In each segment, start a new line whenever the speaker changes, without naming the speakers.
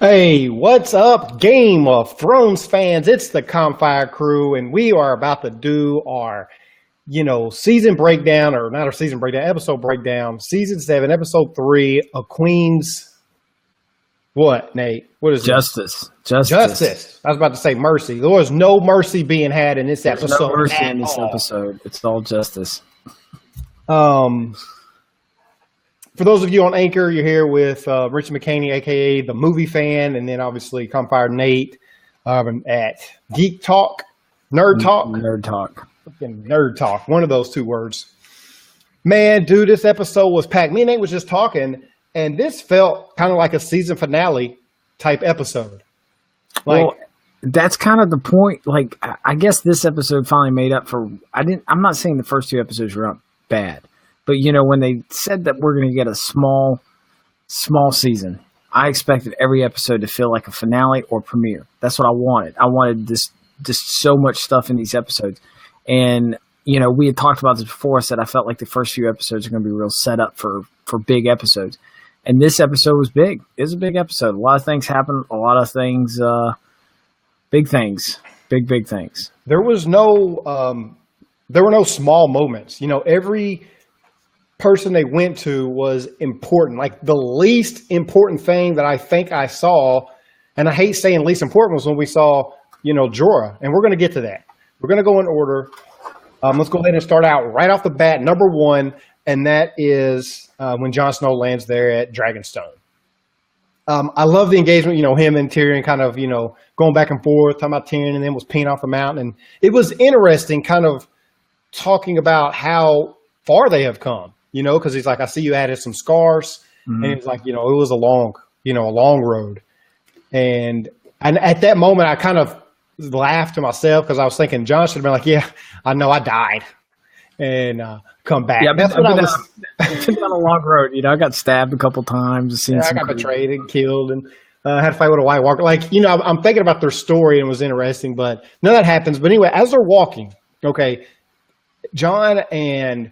Hey, what's up, Game of Thrones fans? It's the Campfire Crew, and we are about to do our, season breakdown, or not our season breakdown, episode breakdown, season 7, episode 3, A Queen's, what, Nate? What is
Justice.
Justice. I was about to say mercy. There was no mercy being had in this episode.
There's no mercy in this episode. It's all justice.
For those of you on Anchor, you're here with Richard McCaney, a.k.a. the movie fan, and then obviously Campfire Nate at Geek Talk, Nerd Talk. Nerd Talk, one of those two words. Man, dude, this episode was packed. Me and Nate was just talking, and this felt kind of like a season finale type episode.
Well, that's kind of the point. Like, I guess this episode finally made up for... I'm not saying the first two episodes were bad. But, when they said that we're going to get a small season, I expected every episode to feel like a finale or premiere. That's what I wanted. I wanted just so much stuff in these episodes. And, we had talked about this before. I said I felt like the first few episodes are going to be real set up for big episodes. And this episode was big. It was a big episode. A lot of things happened. A lot of things, big things. Big things.
There were no small moments. Every person they went to was important. Like the least important thing that I think I saw, and I hate saying least important, was when we saw, Jorah. And we're going to get to that. We're going to go in order. Let's go ahead and start out right off the bat. Number one, and that is when Jon Snow lands there at Dragonstone. I love the engagement, him and Tyrion kind of, going back and forth, talking about Tyrion and then was peeing off the mountain. And it was interesting kind of talking about how far they have come. Because he's like, I see you added some scars. Mm-hmm. And he's like, it was a long road. And at that moment, I kind of laughed to myself because I was thinking John should have been like, yeah, I know I died. And come back.
Yeah, that's what I was. It's been on a long road. I got stabbed a couple times.
I got betrayed and killed and had to fight with a White Walker. Like, I'm thinking about their story and it was interesting, but none of that happens. But anyway, as they're walking, okay, John and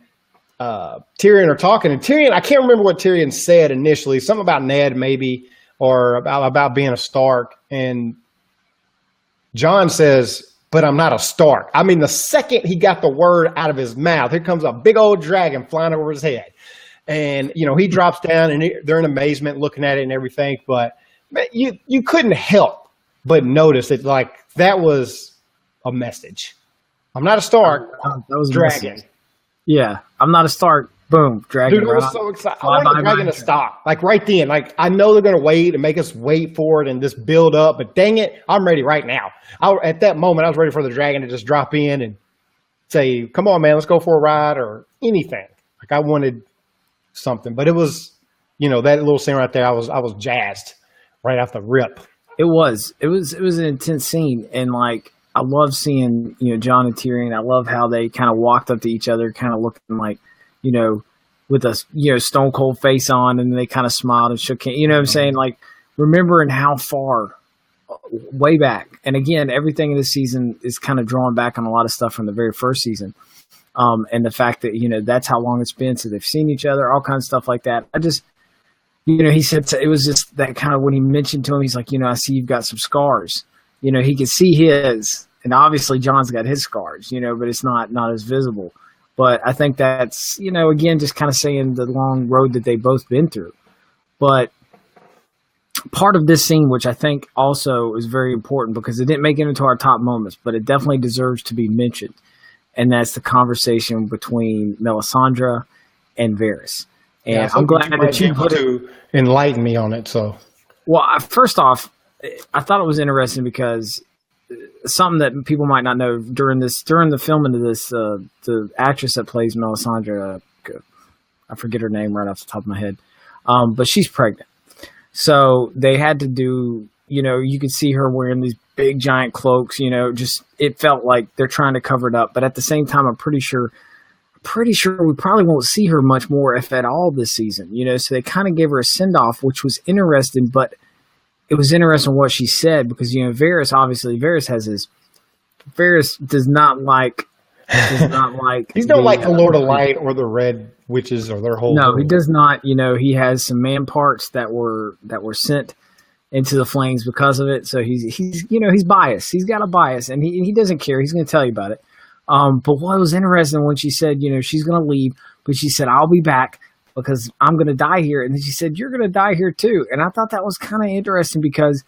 Tyrion are talking, and Tyrion, I can't remember what Tyrion said initially, something about Ned maybe, or about being a Stark, and John says, but I'm not a Stark. I mean, the second he got the word out of his mouth, here comes a big old dragon flying over his head, and, he drops down, and they're in amazement looking at it and everything, but you couldn't help but notice it, like, that was a message. I'm not a Stark,
that was a
dragon.
Message. Yeah, I'm not a Stark. Boom, dragon.
Dude, I was so excited. I wanted the dragon to stop. Like right then. Like I know they're going to wait and make us wait for it and just build up. But dang it, I'm ready right now. At that moment, I was ready for the dragon to just drop in and say, come on, man, let's go for a ride or anything. Like I wanted something. But it was, that little scene right there, I was jazzed right off the rip.
It was an intense scene. And like, I love seeing, Jon and Tyrion. I love how they kind of walked up to each other, kind of looking like, with a, stone cold face on, and they kind of smiled and shook hands. You know what I'm saying? Like, remembering how far, way back. And again, everything in this season is kind of drawing back on a lot of stuff from the very first season. And the fact that, that's how long it's been since they've seen each other, all kinds of stuff like that. I just, he said, it was just that kind of when he mentioned to him, he's like, I see you've got some scars. He could see his, and obviously John's got his scars, but it's not as visible. But I think that's, again, just kind of saying the long road that they've both been through. But part of this scene, which I think also is very important because it didn't make it into our top moments, but it definitely deserves to be mentioned. And that's the conversation between Melisandre and Varys. And yeah, I'm glad that you put to
enlighten me on it. So,
well, first off, I thought it was interesting because something that people might not know during the filming of this, the actress that plays Melisandre, I forget her name right off the top of my head, but she's pregnant. So they had to do, you could see her wearing these big giant cloaks, just it felt like they're trying to cover it up. But at the same time, I'm pretty sure we probably won't see her much more, if at all, this season. So they kind of gave her a send off, which was interesting, but it was interesting what she said because, Varys does not like
He's not like the Lord of Light or the Red Witches or their whole.
No, he does not. He has some man parts that were sent into the flames because of it. So he's he's biased. He's got a bias, and he doesn't care. He's going to tell you about it. But what was interesting when she said, she's going to leave, but she said, I'll be back because I'm going to die here. And then she said, you're going to die here too. And I thought that was kind of interesting because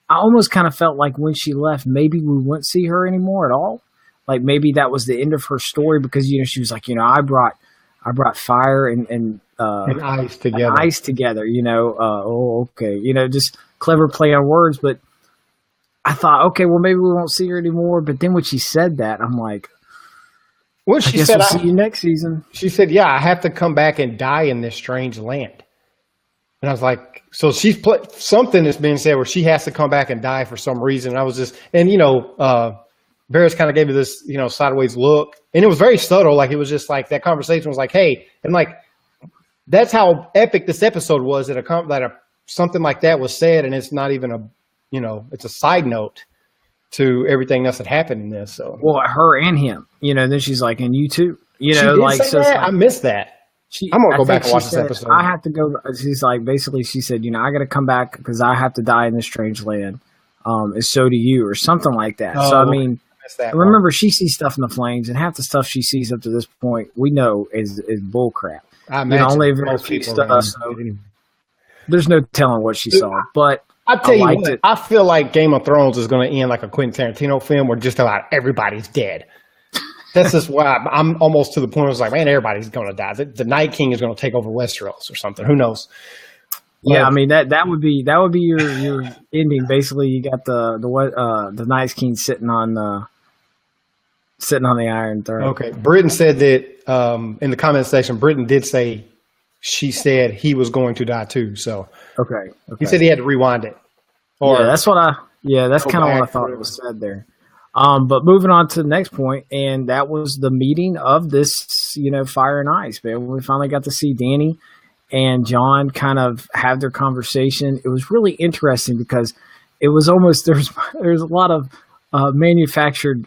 I almost kind of felt like when she left, maybe we wouldn't see her anymore at all. Like maybe that was the end of her story because, she was like, I brought fire and
ice together.
Okay. Just clever play on words. But I thought, okay, well, maybe we won't see her anymore. But then when she said that, I'm like,
well, she said,
we'll see you next season.
She said, yeah, I have to come back and die in this strange land. And I was like, so she's something that's been said where she has to come back and die for some reason. And I was just, and Varys kind of gave me this, sideways look, and it was very subtle. Like it was just like that conversation was like, hey, and like that's how epic this episode was that something like that was said, and it's not even it's a side note to everything else that happened in this. So
well, her and him, then she's like, and you too,
she did say
so
that? I missed that. I'm gonna go back and watch this episode.
I have to go. She's like, basically, she said, I got to come back because I have to die in this strange land. And so do you, or something like that. So I mean, remember, she sees stuff in the flames, and half the stuff she sees up to this point, we know is bull crap. Only very few stuff. So there's no telling what she saw. But
I tell you what, I feel like Game of Thrones is going to end like a Quentin Tarantino film where just about everybody's dead. That's just why I'm almost to the point where it's like, man, everybody's going to die. The Night King is going to take over Westeros or something. Who knows?
Yeah, I mean that would be your ending. Basically, you got the Night King sitting on the Iron Throne.
Okay, Britain said that in the comment section. Britain did say she said he was going to die too. So
okay.
He said he had to rewind it.
That's kind of what I thought was said there. But moving on to the next point, and that was the meeting of this, Fire and Ice, man. We finally got to see Dany and Jon kind of have their conversation. It was really interesting because it was almost, there's a lot of manufactured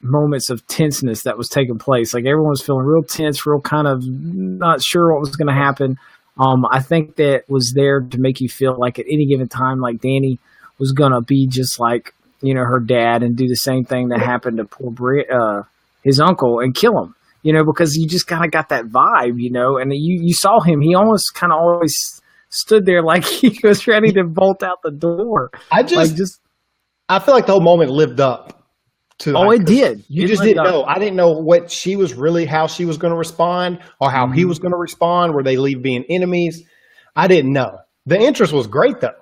moments of tenseness that was taking place. Like everyone was feeling real tense, real kind of not sure what was going to happen. I think that was there to make you feel like at any given time, like Dany was going to be just like, her dad and do the same thing that happened to poor his uncle and kill him, because you just kind of got that vibe, and you saw him. He almost kind of always stood there like he was ready to bolt out the door. I feel
like the whole moment lived up to.
Oh, it did.
You just didn't know. I didn't know what how she was going to respond or how he was going to respond. Were they leave being enemies? I didn't know. The interest was great though.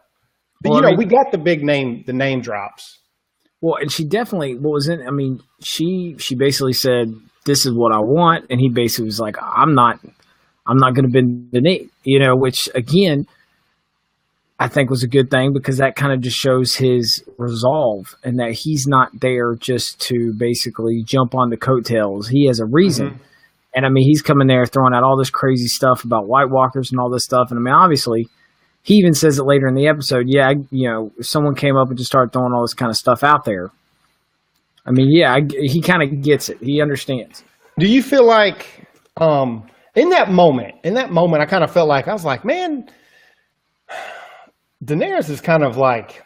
But, we got the name drops.
Well, and she definitely, she basically said, this is what I want. And he basically was like, I'm not going to bend the knee, which again, I think was a good thing because that kind of just shows his resolve and that he's not there just to basically jump on the coattails. He has a reason. Mm-hmm. And he's coming there throwing out all this crazy stuff about White Walkers and all this stuff. And obviously, he even says it later in the episode. Yeah, if someone came up and just started throwing all this kind of stuff out there. He kind of gets it. He understands.
Do you feel like, in that moment, I kind of felt like, I was like, man, Daenerys is kind of like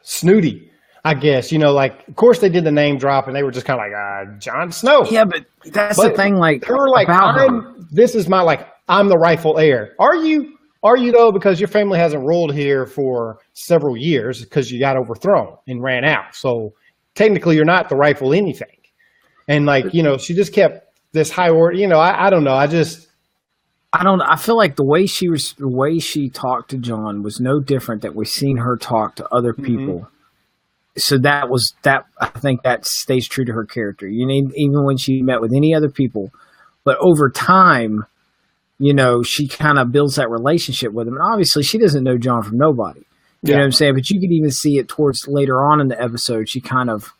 snooty, I guess. Of course they did the name drop and they were just kind of like, Jon Snow.
Yeah, but that's the thing. Like,
they were like, I'm the rightful heir. Are you though? Because your family hasn't ruled here for several years because you got overthrown and ran out. So technically you're not the rightful anything. And she just kept this high order, I don't know.
I feel like the way she talked to Jon was no different that we've seen her talk to other people. Mm-hmm. So I think that stays true to her character. Even when she met with any other people, but over time, she kind of builds that relationship with him. And obviously she doesn't know Jon from nobody. You know what I'm saying? But you could even see it towards later on in the episode. She kind of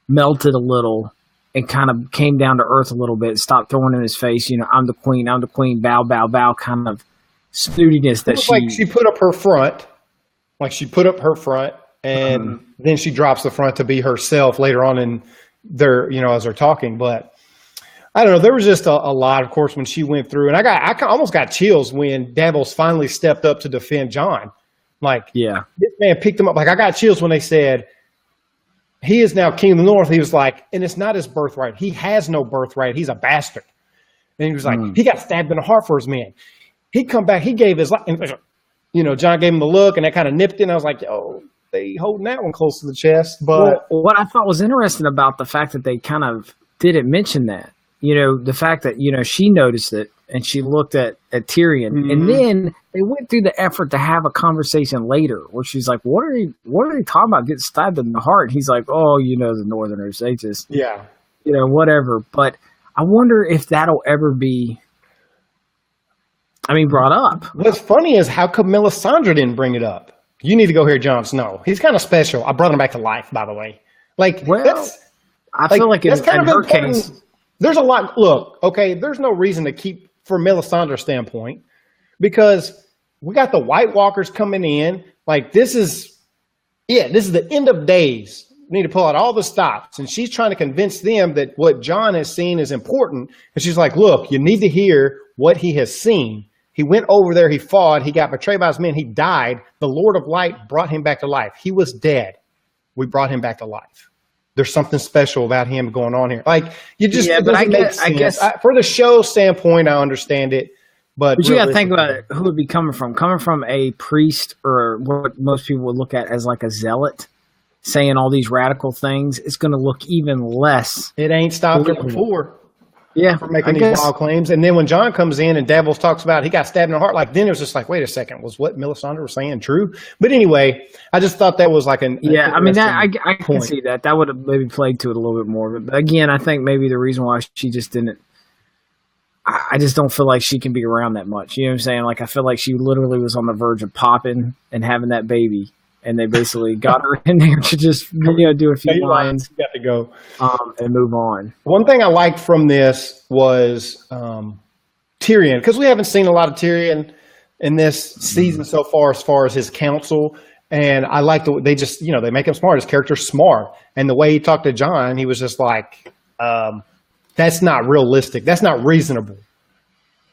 melted a little and kind of came down to earth a little bit, stopped throwing in his face, I'm the queen, bow, bow, bow, kind of snootiness that
she put up her front. Like she put up her front and then she drops the front to be herself later on in their, as they're talking. But I don't know. There was just a lot, of course, when she went through, and I almost got chills when Davos finally stepped up to defend Jon. Like,
Yeah.
this man picked him up. Like, I got chills when they said, he is now king of the north. He was like, and it's not his birthright. He has no birthright. He's a bastard. And he was like, he got stabbed in the heart for his men. He'd come back. He gave his life. John gave him the look, and that kind of nipped it. And I was like, yo, they holding that one close to the chest. But
what I thought was interesting about the fact that they kind of didn't mention that, the fact that, she noticed it and she looked at Tyrion, and then they went through the effort to have a conversation later where she's like, what are they talking about getting stabbed in the heart? He's like, oh, the Northerners, they just, whatever. But I wonder if that'll ever be, brought up.
What's funny is how come Melisandre didn't bring it up? You need to go hear Jon Snow. He's kind of special. I brought him back to life, by the way.
I feel like in her case,
there's a lot. Look, okay, there's no reason to keep, from Melisandre's standpoint, because we got the White Walkers coming in. Like, this is the end of days. We need to pull out all the stops. And she's trying to convince them that what Jon has seen is important. And she's like, look, you need to hear what he has seen. He went over there, he fought, he got betrayed by his men, he died. The Lord of Light brought him back to life. He was dead. We brought him back to life. There's something special about him going on here. Like, you just,
but I guess
for the show standpoint, I understand it. But
you got to think about it. Who would be coming from? Coming from a priest, or what most people would look at as like a zealot, saying all these radical things, it's going to look even less.
It ain't stopped it before.
Yeah,
for making these wild claims. And then when Jon comes in and Davos talks about he got stabbed in the heart, like, then it was just like, wait a second, was what Melisandre was saying true? But anyway, I just thought that was like I
can see that. That would have maybe played to it a little bit more. But again, I think maybe the reason why she just didn't, I just don't feel like she can be around that much. You know what I'm saying? Like, I feel like she literally was on the verge of popping and having that baby. And they basically got her in there to just do a few lines,
got to go,
and move on.
One thing I liked from this was Tyrion, because we haven't seen a lot of Tyrion in this season so far as his counsel. And I like they just they make him smart. His character's smart, and the way he talked to Jon, he was just like, "That's not realistic. That's not reasonable."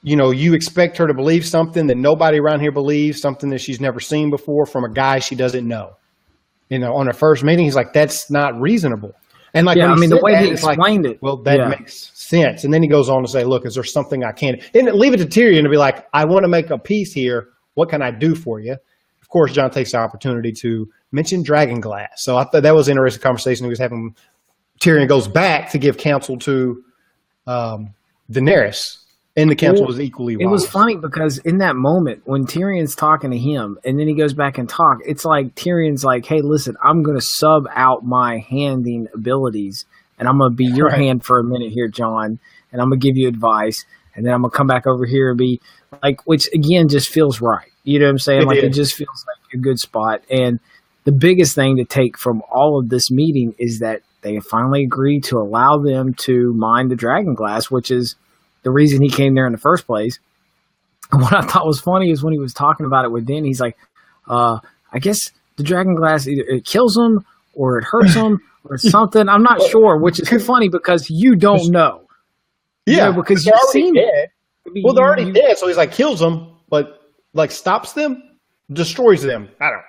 You expect her to believe something that nobody around here believes, something that she's never seen before from a guy she doesn't know. On her first meeting, he's like, that's not reasonable. And like,
the way he explained it.
Well, that makes sense. And then he goes on to say, look, is there something I can, and leave it to Tyrion to be like, I want to make a peace here. What can I do for you? Of course, Jon takes the opportunity to mention Dragonglass. So I thought that was an interesting conversation he was having. Tyrion goes back to give counsel to Daenerys. And the council was equally wise.
It was funny because in that moment when Tyrion's talking to him and then he goes back and talk, it's like Tyrion's like, hey, listen, I'm going to sub out my handing abilities and I'm going to be your hand for a minute here, Jon, and I'm going to give you advice. And then I'm going to come back over here and be like, which again just feels right. You know what I'm saying? It just feels like a good spot. And the biggest thing to take from all of this meeting is that they finally agreed to allow them to mine the Dragonglass, which is the reason he came there in the first place. And what I thought was funny is when he was talking about it with Den, he's like, I guess the Dragonglass, either it kills him or it hurts him or something. I'm not sure, which is funny because you don't know.
Yeah,
because you've seen it.
Well, they're already dead, so he's like, kills them, but like stops them, destroys them. I don't know.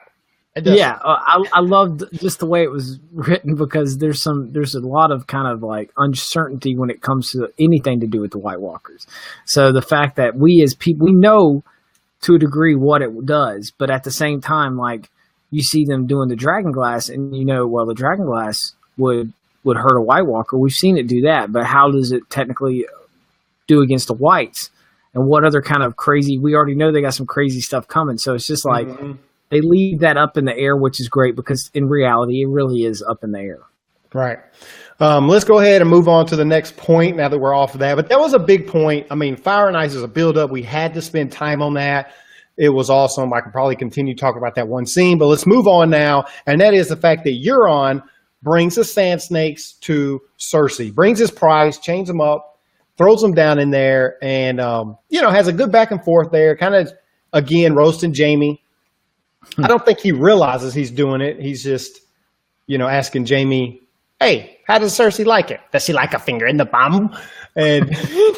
Yeah, I loved just the way it was written because there's a lot of kind of like uncertainty when it comes to anything to do with the White Walkers. So the fact that we as people, we know to a degree what it does, but at the same time, like you see them doing the Dragonglass and the Dragonglass would hurt a White Walker. We've seen it do that, but how does it technically do against the Whites? And what other kind of crazy, we already know they got some crazy stuff coming. So it's just like, they leave that up in the air, which is great because in reality, it really is up in the air.
Right. Let's go ahead and move on to the next point now that we're off of that. But that was a big point. I mean, Fire and Ice is a build-up. We had to spend time on that. It was awesome. I could probably continue talking about that one scene, but let's move on now. And that is the fact that Euron brings the Sand Snakes to Cersei, brings his prize, chains them up, throws them down in there, and, has a good back and forth there, kind of, again, roasting Jaime. I don't think he realizes he's doing it. He's just, asking Jaime, hey, how does Cersei like it? Does she like a finger in the bum? And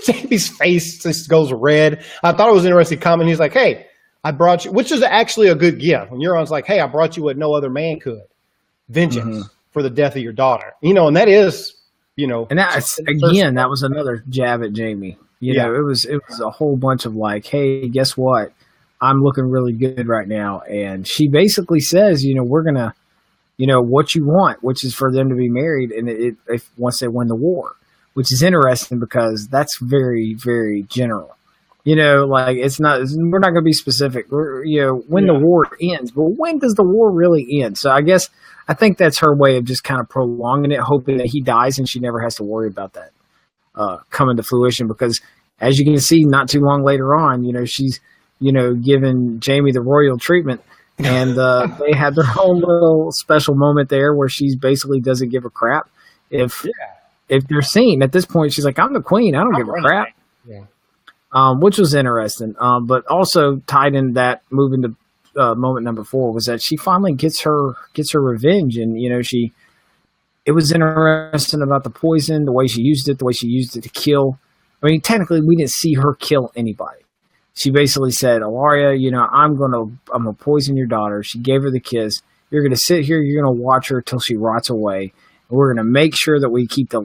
Jaime's face just goes red. I thought it was an interesting comment. He's like, hey, I brought you, which is actually a good gift. When Euron's like, hey, I brought you what no other man could. Vengeance for the death of your daughter. And that is,
And that's, again, that was another jab at Jaime. You know, it was a whole bunch of like, hey, guess what? I'm looking really good right now. And she basically says, we're going to, what you want, which is for them to be married. And if once they win the war, which is interesting because that's very, very general. Like we're not going to be specific. When the war ends, but when does the war really end? So I think that's her way of just kind of prolonging it, hoping that he dies and she never has to worry about that coming to fruition. Because as you can see, not too long later on, she's, giving Jaime the royal treatment, and they had their own little special moment there where she basically doesn't give a crap if they're seen. At this point, she's like, I'm the queen. I don't give a crap.
Yeah.
Which was interesting. But also tied in that moving to moment number 4 was that she finally gets her revenge, and it was interesting about the poison, the way she used it to kill. I mean, technically, we didn't see her kill anybody. She basically said, Alaria, I'm gonna poison your daughter. She gave her the kiss. You're gonna sit here. You're gonna watch her till she rots away. And we're gonna make sure that we keep the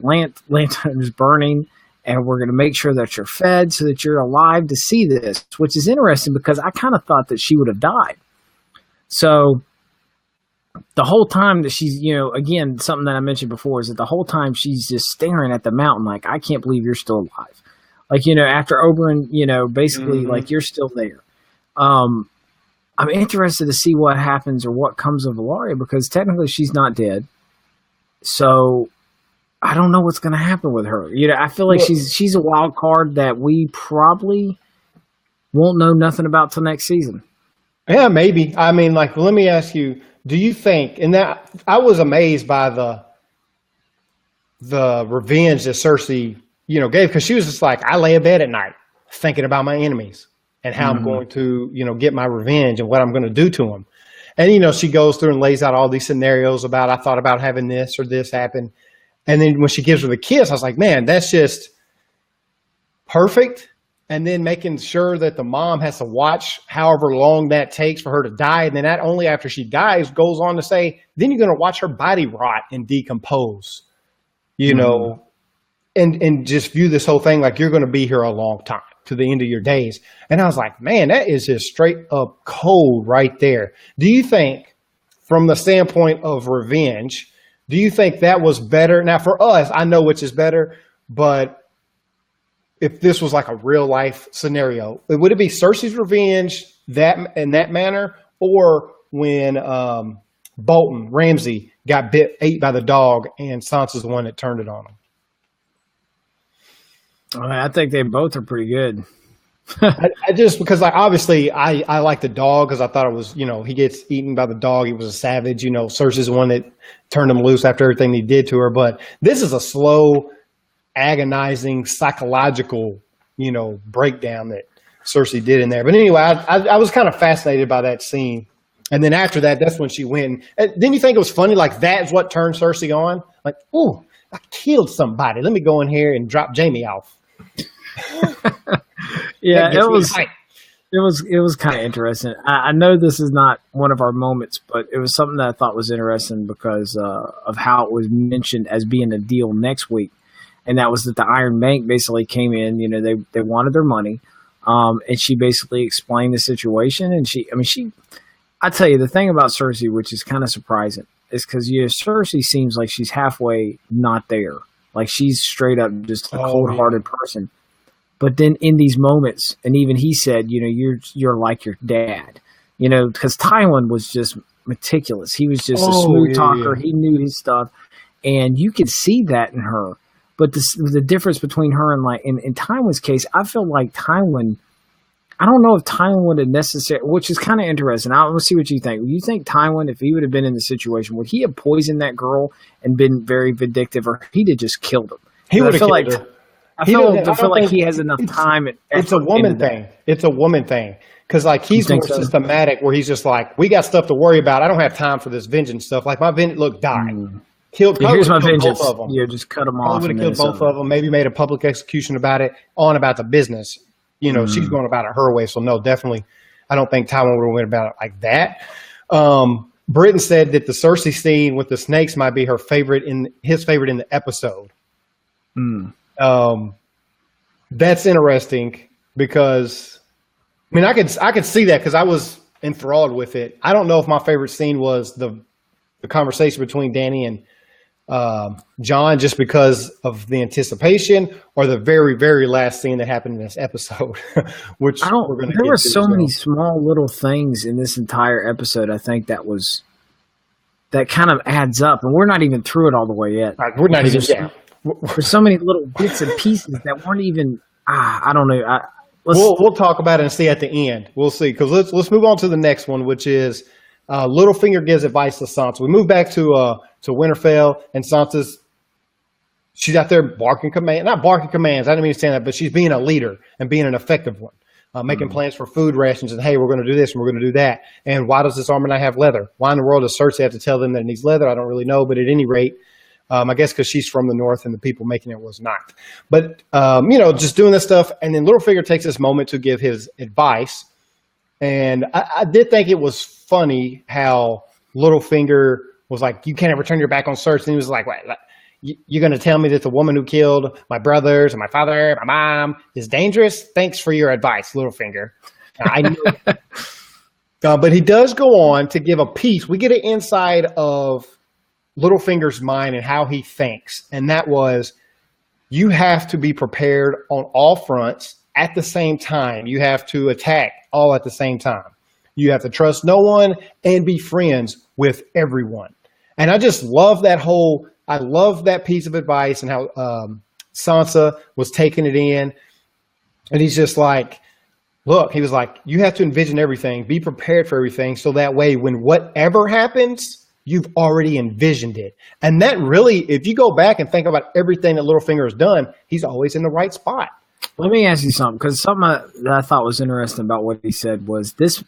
lanterns burning. And we're going to make sure that you're fed so that you're alive to see this, which is interesting because I kind of thought that she would have died. So the whole time that she's, again, something that I mentioned before is that the whole time she's just staring at the mountain like, I can't believe you're still alive. Like, after Oberyn, basically like you're still there. I'm interested to see what happens or what comes of Alaria because technically she's not dead. So I don't know what's going to happen with her. I feel like she's a wild card that we probably won't know nothing about till next season.
Yeah, maybe. I mean, like, let me ask you, do you think, and that I was amazed by the revenge that Cersei, gave, because she was just like, I lay in bed at night thinking about my enemies and how I'm going to, get my revenge and what I'm going to do to them. And, she goes through and lays out all these scenarios about, I thought about having this or this happen. And then when she gives her the kiss, I was like, man, that's just perfect. And then making sure that the mom has to watch however long that takes for her to die. And then not only after she dies, goes on to say, then you're going to watch her body rot and decompose, and just view this whole thing like you're going to be here a long time to the end of your days. And I was like, man, that is just straight up cold right there. Do you think from the standpoint of revenge, do you think that was better? Now, for us, I know which is better, but if this was like a real life scenario, would it be Cersei's revenge in that manner, or when Ramsay got ate by the dog and Sansa's the one that turned it on him?
I think they both are pretty good.
I just, because obviously I like the dog because I thought it was, he gets eaten by the dog. He was a savage, Cersei's the one that turned him loose after everything he did to her. But this is a slow, agonizing, psychological, breakdown that Cersei did in there. But anyway, I was kind of fascinated by that scene. And then after that, that's when she went. Didn't you think it was funny? Like, that's what turned Cersei on? Like, ooh, I killed somebody. Let me go in here and drop Jaime off.
Yeah, it was kind of interesting. I know this is not one of our moments, but it was something that I thought was interesting because of how it was mentioned as being a deal next week. And that was that the Iron Bank basically came in, they wanted their money. And she basically explained the situation. And I tell you, the thing about Cersei, which is kind of surprising, is because Cersei seems like she's halfway not there. Like she's straight up just a cold-hearted person. But then in these moments, and even he said, you're like your dad, because Tywin was just meticulous. He was just a smooth talker. Yeah. He knew his stuff, and you could see that in her. But the difference between her and in Tywin's case, I feel like Tywin. I don't know if Tywin would have necessarily, which is kind of interesting. I want to see what you think. You think Tywin, if he would have been in the situation, would he have poisoned that girl and been very vindictive, or he'd have just killed him?
He would have killed her.
I feel like he has enough time.
It's a woman thing. It's a woman thing. Because he's more systematic where he's just like, we got stuff to worry about. I don't have time for this vengeance stuff. Like my vengeance, look, die.
Here's my vengeance. Yeah, just cut them off.
Would have killed both of them. Maybe made a public execution about the business. She's going about it her way. So no, definitely. I don't think Tywin would have went about it like that. Britton said that the Cersei scene with the snakes might be his favorite in the episode. That's interesting because, I mean, I could see that because I was enthralled with it. I don't know if my favorite scene was the conversation between Dany and Jon, just because of the anticipation, or the very, very last scene that happened in this episode, which
there were so many small little things in this entire episode. I think that kind of adds up, and we're not even through it all the way yet.
We're not even yet.
There's so many little bits and pieces that weren't even. I don't know.
We'll talk about it and see at the end. We'll see, because let's move on to the next one, which is Littlefinger gives advice to Sansa. We move back to Winterfell, and she's out there not barking commands. I didn't mean to say that, but she's being a leader and being an effective one, making plans for food rations. And hey, we're going to do this and we're going to do that. And why does this armor not have leather? Why in the world does Cersei have to tell them that it needs leather? I don't really know, but at any rate. I guess because she's from the north and the people making it was not. But, just doing this stuff. And then Littlefinger takes this moment to give his advice. And I did think it was funny how Littlefinger was like, you can't ever turn your back on Cersei. And he was like, what? You're going to tell me that the woman who killed my brothers and my father, my mom, is dangerous? Thanks for your advice, Littlefinger. I knew. But he does go on to give a piece. We get an insight of Littlefinger's mind and how he thinks, and that was, you have to be prepared on all fronts at the same time. You have to attack all at the same time. You have to trust no one and be friends with everyone. And I just love I love that piece of advice, and how Sansa was taking it in. And he's just like, look, he was like, you have to envision everything, be prepared for everything, so that way when whatever happens, you've already envisioned it. And that really, if you go back and think about everything that Littlefinger has done, he's always in the right spot.
Let me ask you something, because something that I thought was interesting about what he said was this.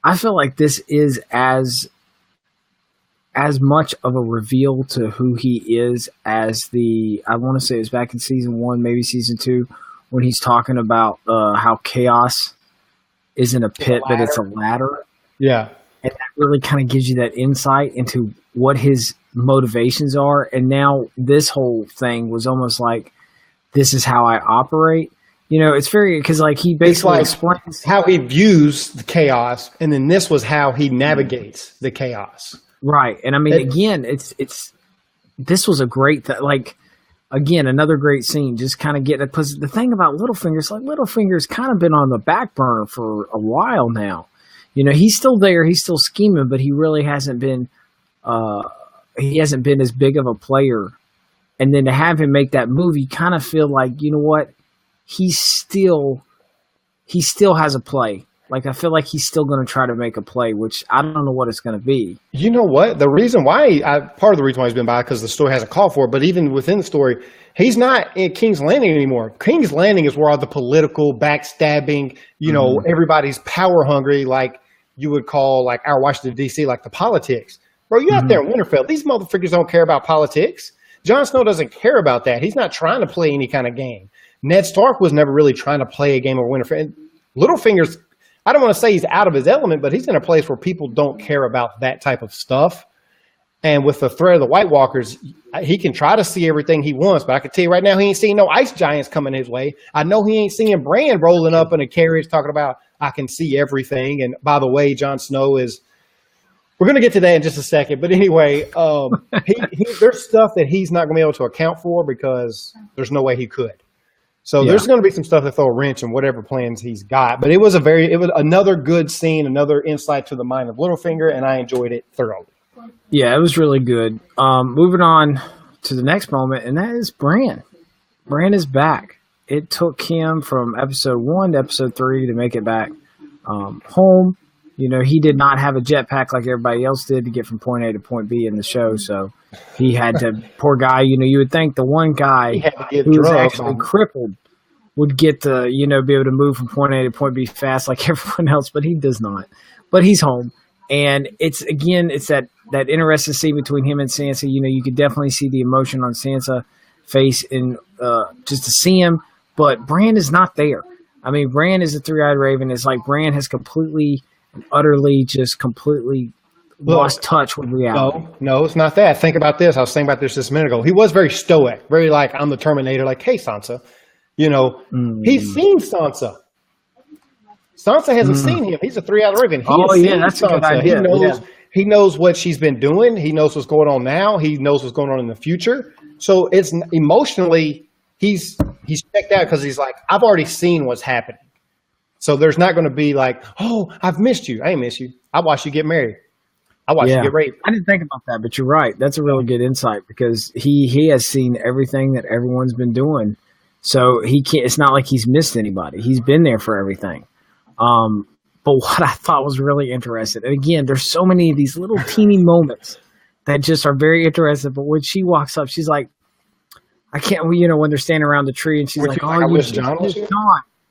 I feel like this is as much of a reveal to who he is as I want to say it was back in season 1, maybe season 2, when he's talking about how chaos isn't a pit, but it's a ladder.
Yeah.
And that really kind of gives you that insight into what his motivations are. And now this whole thing was almost like, this is how I operate. It's very, because like he basically explains
how he views the chaos, and then this was how he navigates the chaos.
Right. And I mean, again, this was a great, again, another great scene. Just kind of getting it. Because the thing about Littlefinger is, like, Littlefinger's kind of been on the back burner for a while now. He's still there. He's still scheming, but he really hasn't been. He hasn't been as big of a player. And then to have him make that move, you kind of feel like, you know what, he still has a play. Like, I feel like he's still going to try to make a play, which I don't know what it's going to be. You know what?
The reason why, part of the reason why he's been by, because the story has a call for it, but even within the story, he's not in King's Landing anymore. King's Landing is where all the political backstabbing, everybody's power hungry, like you would call, like, our Washington, D.C., like the politics. Bro, you're out there in Winterfell. These motherfuckers don't care about politics. Jon Snow doesn't care about that. He's not trying to play any kind of game. Ned Stark was never really trying to play a game of Winterfell. And Littlefinger's, I don't want to say he's out of his element, but he's in a place where people don't care about that type of stuff. And with the threat of the White Walkers, he can try to see everything he wants, but I can tell you right now, he ain't seeing no ice giants coming his way. I know he ain't seeing Bran rolling up in a carriage talking about, I can see everything. And by the way, Jon Snow is, we're going to get to that in just a second. But anyway, there's stuff that he's not going to be able to account for because there's no way he could. So there's going to be some stuff that throw a wrench in whatever plans he's got. But it was another good scene, another insight to the mind of Littlefinger, and I enjoyed it thoroughly.
Yeah, it was really good. Moving on to the next moment, and that is Bran. Bran is back. It took him from episode 1 to episode 3 to make it back home. He did not have a jetpack like everybody else did to get from point A to point B in the show, so he had to, poor guy, you would think the one guy who was actually crippled would get to, be able to move from point A to point B fast like everyone else, but he does not. But he's home. And it's that interesting scene between him and Sansa. You could definitely see the emotion on Sansa's face and just to see him, but Bran is not there. I mean, Bran is a three-eyed raven. It's like Bran has completely, utterly, just completely lost touch with reality.
No, it's not that. Think about this. I was thinking about this a minute ago. He was very stoic, very like, I'm the Terminator, like, hey, Sansa. He's seen Sansa. Sansa hasn't seen him. He's a three-eyed raven.
That's a good idea.
He knows what she's been doing. He knows what's going on now. He knows what's going on in the future. So it's emotionally, he's checked out because he's like, I've already seen what's happening. So there's not going to be like, oh, I've missed you. I ain't miss you. I watched you get married. I watched you get raped.
I didn't think about that, but you're right. That's a really good insight because he has seen everything that everyone's been doing. So he can't. It's not like he's missed anybody. He's been there for everything. But what I thought was really interesting, and again, there's so many of these little teeny moments that just are very interesting. But when she walks up, she's like, I can't, when they're standing around the tree and she's like,
I wish John was here.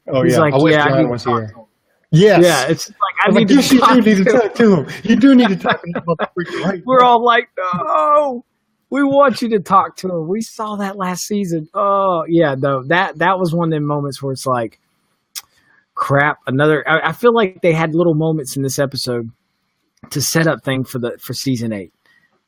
Oh, he's like,
I wish John was here.
Yes. Yeah, it's like, I need to
talk to him. You do need to talk to him about the freaking right.
We're all like, no, we want you to talk to him. We saw that last season. Oh, yeah, no, that was one of them moments where it's like, crap. I feel like they had little moments in this episode to set up things for season 8,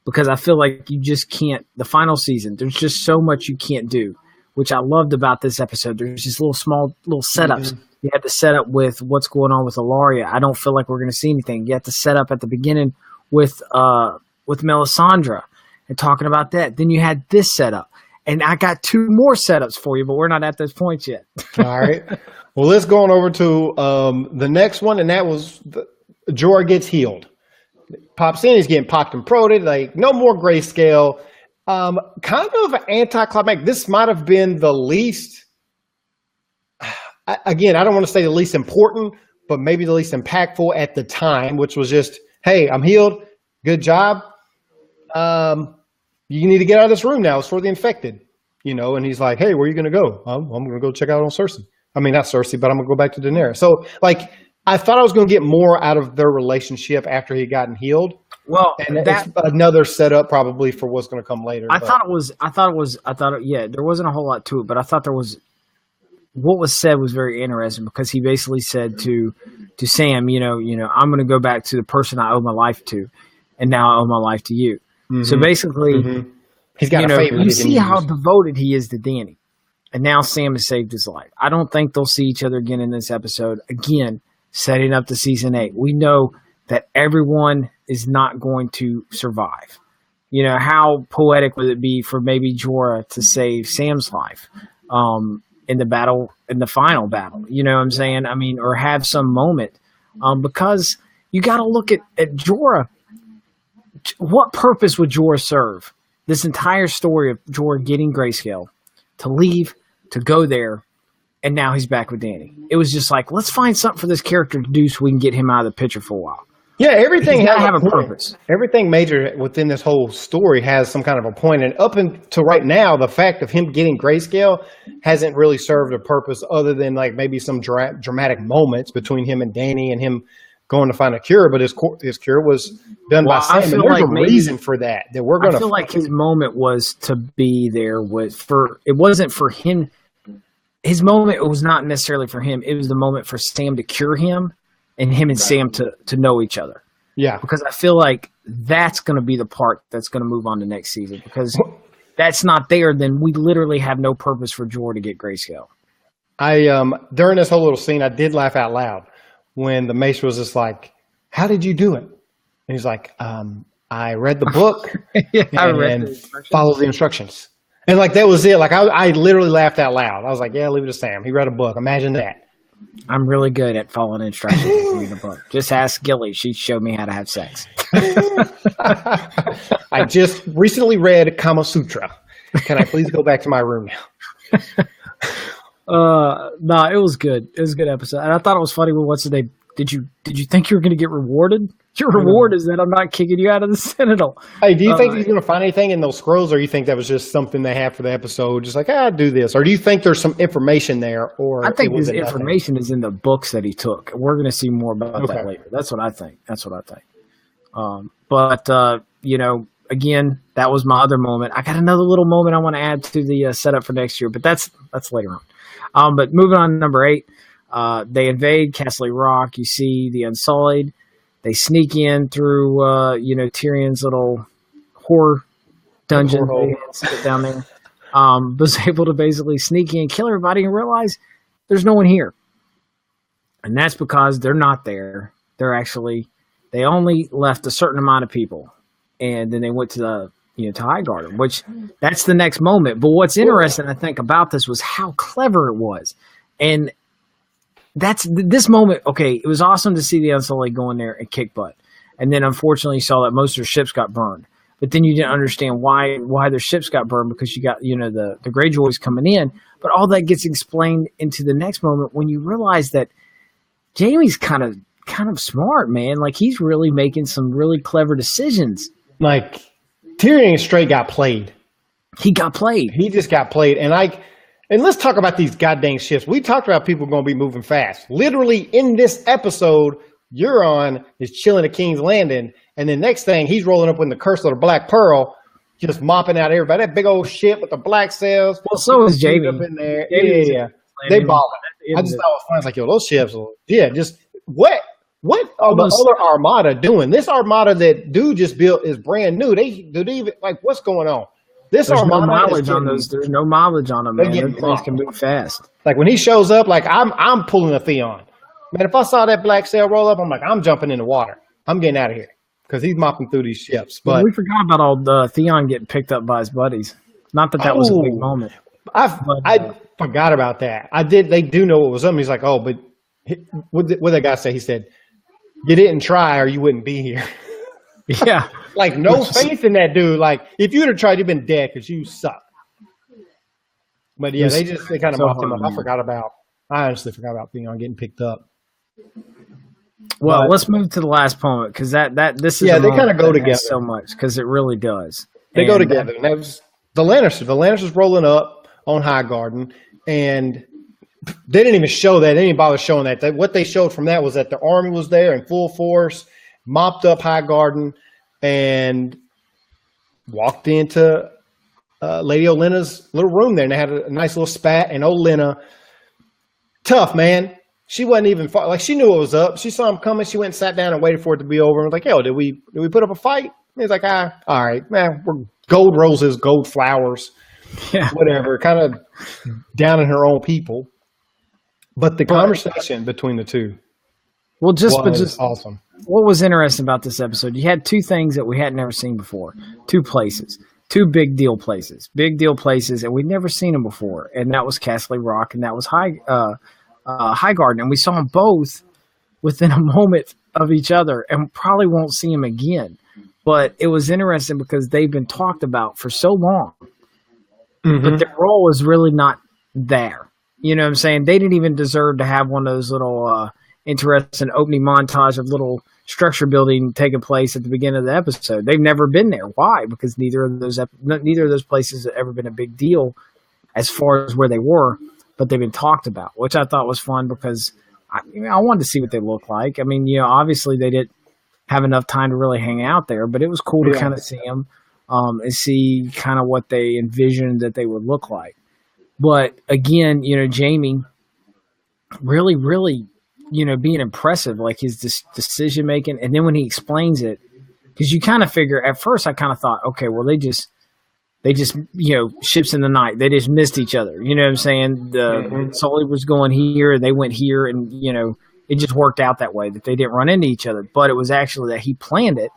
because I feel like you just can't. The final season, there's just so much you can't do, which I loved about this episode. There's just little setups. Mm-hmm. You had to set up with what's going on with Ilaria. I don't feel like we're going to see anything. You have to set up at the beginning with Melisandre and talking about that. Then you had this setup. And I got 2 more setups for you, but we're not at this point yet.
All right. Well, let's go on over to the next one, and that was Jorah gets healed. Pops in, he's getting popped and prodded, like no more grayscale. Kind of anticlimactic. This might have been the least, again, I don't want to say the least important, but maybe the least impactful at the time, which was just, hey, I'm healed. Good job. You need to get out of this room now. It's for the infected, and he's like, hey, where are you going to go? I'm going to go check out on Cersei. I mean, not Cersei, but I'm going to go back to Daenerys. So, like, I thought I was going to get more out of their relationship after he gotten healed.
Well,
and it's another setup probably for what's going to come later.
I thought there wasn't a whole lot to it, but I thought what was said was very interesting because he basically said to Sam, I'm going to go back to the person I owe my life to, and now I owe my life to you. Mm-hmm. So basically,
he's got a favor.
You see how devoted he is to Dany. And now Sam has saved his life. I don't think they'll see each other again in this episode. Again, setting up the season 8. We know that everyone is not going to survive. How poetic would it be for maybe Jorah to save Sam's life in the final battle? You know what I'm saying? I mean, or have some moment. Because you got to look at Jorah. What purpose would Jorah serve? This entire story of Jorah getting grayscale, to leave, to go there, and now he's back with Dany. It was just like, let's find something for this character to do so we can get him out of the picture for a while.
Yeah, everything has
a purpose.
Everything major within this whole story has some kind of a point. And up until right now, the fact of him getting grayscale hasn't really served a purpose other than like maybe some dramatic moments between him and Dany and him going to find a cure. But his cure was done by Sam. And there's a reason for that we're going to.
I feel like his moment was to be there it wasn't for him. His moment was not necessarily for him. It was the moment for Sam to cure him and him and Sam to know each other.
Yeah.
Because I feel like that's going to be the part that's going to move on to next season. Because that's not there, then we literally have no purpose for Jorah to get grayscale.
During this whole little scene, I did laugh out loud when the mace was just like, how did you do it? And he's like, I read the book and followed the instructions. And like, that was it. Like I literally laughed out loud. I was like, yeah, leave it to Sam. He read a book. Imagine that.
I'm really good at following instructions and reading a book. Just ask Gilly. She showed me how to have sex.
I just recently read Kama Sutra. Can I please go back to my room now?
No, it was good. It was a good episode. And I thought it was funny when what's the name? Did you think you were going to get rewarded? Your reward is that I'm not kicking you out of the Citadel.
Hey, do you think he's going to find anything in those scrolls, or you think that was just something they have for the episode? Just like, do this. Or do you think there's some information there? Or
I think this information is in the books that he took. We're going to see more about that later. That's what I think. Again, that was my other moment. I got another little moment I want to add to the setup for next year, but that's later on. But moving on to number 8. They invade Castle Rock. You see the Unsullied. They sneak in through, Tyrion's little whore dungeon down there. Was able to basically sneak in, kill everybody, and realize there's no one here. And that's because they're not there. They only left a certain amount of people. And then they went to to Highgarden, which that's the next moment. But what's interesting, I think, about this was how clever it was. And that's this moment. Okay, it was awesome to see the Unsullied go in there and kick butt. And then unfortunately you saw that most of their ships got burned. But then you didn't understand why their ships got burned, because you got, the Greyjoys coming in. But all that gets explained into the next moment when you realize that Jaime's kind of smart, man. Like, he's really making some really clever decisions.
Like, Tyrion straight got played.
He got played.
He just got played. And let's talk about these goddamn ships. We talked about people going to be moving fast. Literally in this episode, Euron is chilling at King's Landing, and the next thing, he's rolling up with the Curse of the Black Pearl, just mopping out everybody. That big old ship with the black sails.
Well, so is Jaime.
Up in there. Yeah. They balling. I just thought it was fun. It's like, yo, those ships, just what are the other Armada doing? This Armada that dude just built is brand new. They even, like, what's going on? There's
no mileage on those. There's no mileage on them, man. Those can move fast.
Like, when he shows up, like, I'm pulling a Theon. Man, if I saw that black sail roll up, I'm like, I'm jumping in the water. I'm getting out of here, because he's mopping through these ships. But
we forgot about all Theon getting picked up by his buddies. Not that was a big moment.
I forgot about that. They do know what was up. He's like, oh, but what did that guy say? He said, you didn't try or you wouldn't be here.
Yeah.
Like, no faith in that dude. Like, if you would have tried, you'd been dead because you suck. But yeah, they kind of mopped him up. I honestly forgot about Theon getting picked up.
Well, let's move to the last moment, because this is
they kind of go together
so much, because it really does.
They go together. And that was the Lannisters. The Lannisters rolling up on Highgarden, and they didn't even show that. They didn't bother showing that. What they showed from that was that the army was there in full force, mopped up Highgarden, and walked into Lady Olenna's little room there, and they had a nice little spat. And Olenna, tough, man. She wasn't even far. Like, she knew what was up. She saw him coming. She went and sat down and waited for it to be over. And was like, yo, did we put up a fight? And he's like, all right, man. We're gold roses, gold flowers, whatever. Kind of down in her own people. But the conversation between the two was awesome.
What was interesting about this episode, you had two things that we had never seen before. Two places. Two big deal places. And we'd never seen them before. And that was Castle Rock, and that was Highgarden, and we saw them both within a moment of each other, and probably won't see them again. But it was interesting because they've been talked about for so long, but their role was really not there. You know what I'm saying? They didn't even deserve to have one of those little interesting opening montage of little structure building taking place at the beginning of the episode. They've never been there. Why? Because neither of those places have ever been a big deal as far as where they were. But they've been talked about, which I thought was fun, because I wanted to see what they look like. I mean, obviously they didn't have enough time to really hang out there, but it was cool to kind of see them and see kind of what they envisioned that they would look like. But again, Jaime really, really, being impressive, like his decision making. And then when he explains it, because you kind of figure, at first I kind of thought, okay, well, they just ships in the night. They just missed each other. You know what I'm saying? The Sully was going here, they went here, and it just worked out that way, that they didn't run into each other. But it was actually that he planned it,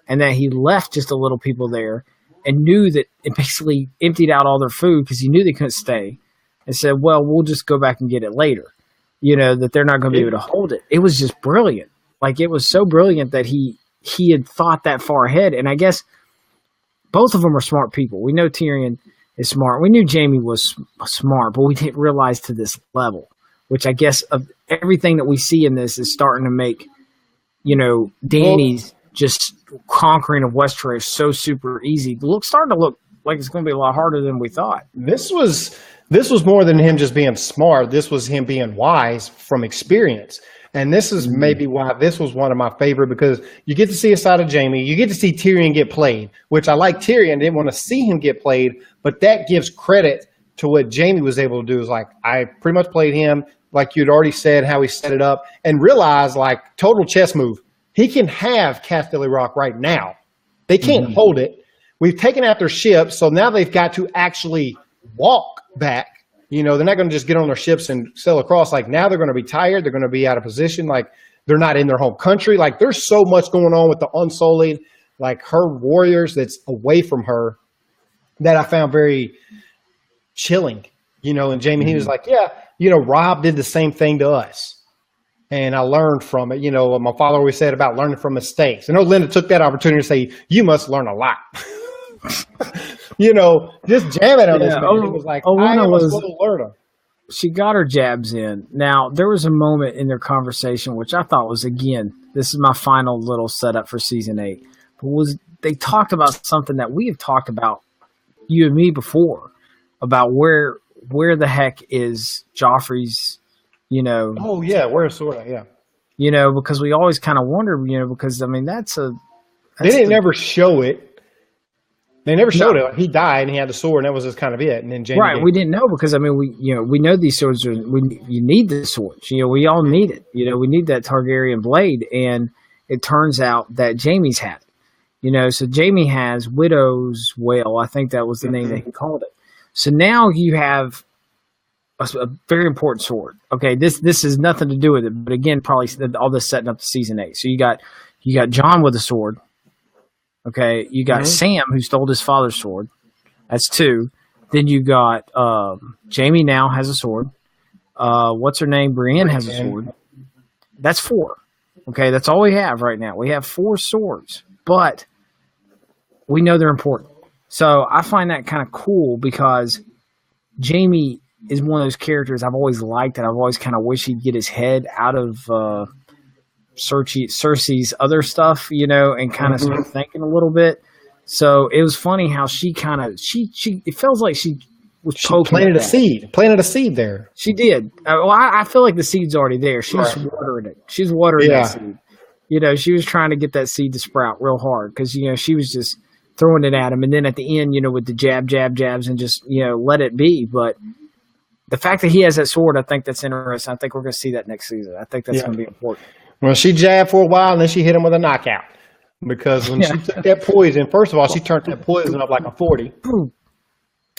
and that he left just a little people there, and knew that it basically emptied out all their food because he knew they couldn't stay, and said, well, we'll just go back and get it later. That they're not going to be able to hold it. It was just brilliant. Like, it was so brilliant that he had thought that far ahead. And I guess both of them are smart people. We know Tyrion is smart. We knew Jaime was smart, but we didn't realize to this level, which I guess of everything that we see in this is starting to make, Dany's just conquering of Westeros so super easy. Starting to look like it's going to be a lot harder than we thought.
This was more than him just being smart. This was him being wise from experience. And this is maybe why this was one of my favorite, because you get to see a side of Jaime. You get to see Tyrion get played, which I like. Tyrion didn't want to see him get played, but that gives credit to what Jaime was able to do. Is like, I pretty much played him. like you'd already said, how he set it up, and realize, like, total chess move. He can have Casterly Rock right now. They can't hold it. We've taken out their ships, so now they've got to actually walk back. You know, they're not going to just get on their ships and sail across. Like, now they're going to be tired. They're going to be out of position. Like, they're not in their home country. Like, there's so much going on with the Unsullied, like her warriors that's away from her, that I found very chilling. You know, and Jamie, he was like, yeah, you know, Rob did the same thing to us. And I learned from it. You know, my father always said about learning from mistakes. And Linda took that opportunity to say, you must learn a lot. You know, just jamming on this man. It was like, I am a slow learner.
She got her jabs in. Now, there was a moment in their conversation, which I thought was, again, this is my final little setup for season 8. But they talked about something that we have talked about, you and me, before, about where the heck is Joffrey's, you know.
Oh, yeah, where's Sword? Yeah.
You know, because we always kind of wonder, you know, because, I mean,
they didn't ever show it. They never showed it. He died and he had the sword, and that was just kind of it. And then Jamie
we didn't know because, I mean, we know these swords you need the swords. You know, we all need it. You know, we need that Targaryen blade, and it turns out that Jaime's had it. You know, so Jaime has Widow's Wail. I think that was the name that he called it. So now you have a very important sword. Okay, this has nothing to do with it, but again, probably all this setting up to season 8. So you got Jon with a sword. Okay, you got Sam, who stole his father's sword. That's 2. Then you got Jaime now has a sword. What's her name? Brienne has a sword. That's 4. Okay, that's all we have right now. We have 4 swords, but we know they're important. So I find that kind of cool because Jaime is one of those characters I've always liked, and I've always kind of wished he'd get his head out of Cersei's other stuff, you know, and kind of start thinking a little bit. So it was funny how she kind of it feels like she
planted a seed there.
She did. Well, I feel like the seed's already there. She's watering it. She's watering that seed. You know, she was trying to get that seed to sprout real hard because, you know, she was just throwing it at him, and then at the end, you know, with the jabs and just, you know, let it be. But the fact that he has that sword, I think that's interesting. I think we're going to see that next season. I think that's going to be important.
Well, she jabbed for a while, and then she hit him with a knockout. Because when she took that poison, first of all, she turned that poison up like a 40.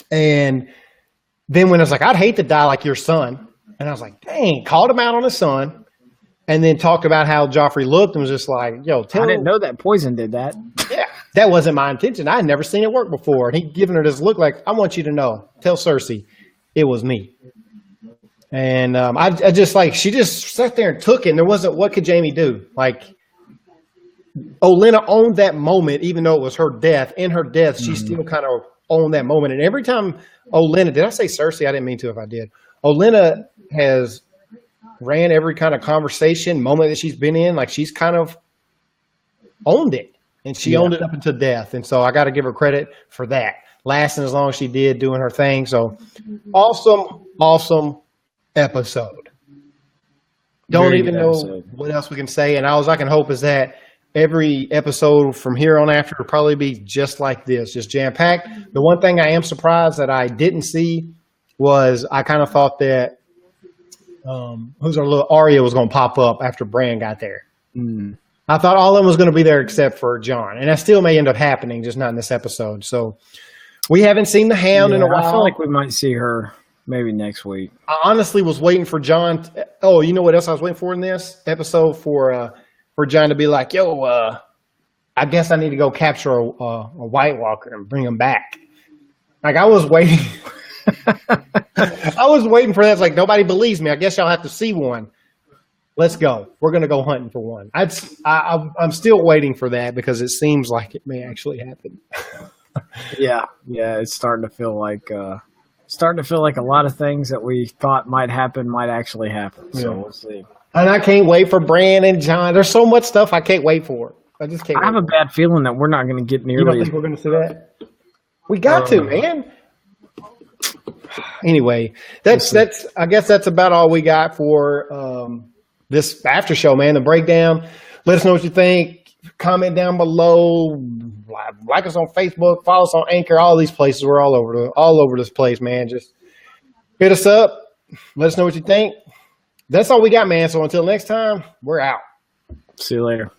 And then when I was like, I'd hate to die like your son. And I was like, dang, called him out on his son. And then talked about how Joffrey looked and was just like, yo,
I didn't know that poison did that.
Yeah, that wasn't my intention. I had never seen it work before. And he'd given her this look like, I want you to know, tell Cersei, it was me. And I just like, she just sat there and took it. And there wasn't, what could Jaime do? Like, Olenna owned that moment, even though it was her death. In her death, she still kind of owned that moment. And every time Olenna, did I say Cersei? I didn't mean to if I did. Olenna has ran every kind of conversation, moment that she's been in. Like, she's kind of owned it. And she owned it up until death. And so I got to give her credit for that. Lasting as long as she did, doing her thing. So awesome episode. Don't even know what else we can say. And all I can hope is that every episode from here on after will probably be just like this, just jam-packed. The one thing I am surprised that I didn't see was I kind of thought that who's our little Arya was going to pop up after Bran got there. I thought all of them was going to be there except for Jon. And that still may end up happening, just not in this episode. So we haven't seen the Hound in a while.
I feel like we might see her maybe next week.
I honestly was waiting for Jon. You know what else I was waiting for in this episode? For Jon to be like, yo, I guess I need to go capture a White Walker and bring him back. Like, I was waiting. I was waiting for that. It's like, nobody believes me. I guess y'all have to see one. Let's go. We're going to go hunting for one. I'm still waiting for that because it seems like it may actually happen.
Yeah, it's starting to feel like a lot of things that we thought might happen might actually happen. So we'll see.
And I can't wait for Bran and Jon. There's so much stuff I can't wait for. I just can't.
I have a bad feeling that we're not going to get nearly.
You don't think we're going to see that? We got to, man. Anyway, that's. I guess that's about all we got for this after show, man. The breakdown. Let us know what you think. Comment down below. Like us on Facebook. Follow us on Anchor. All these places. We're all over this place, man. Just hit us up. Let us know what you think. That's all we got, man. So until next time, we're out.
See you later.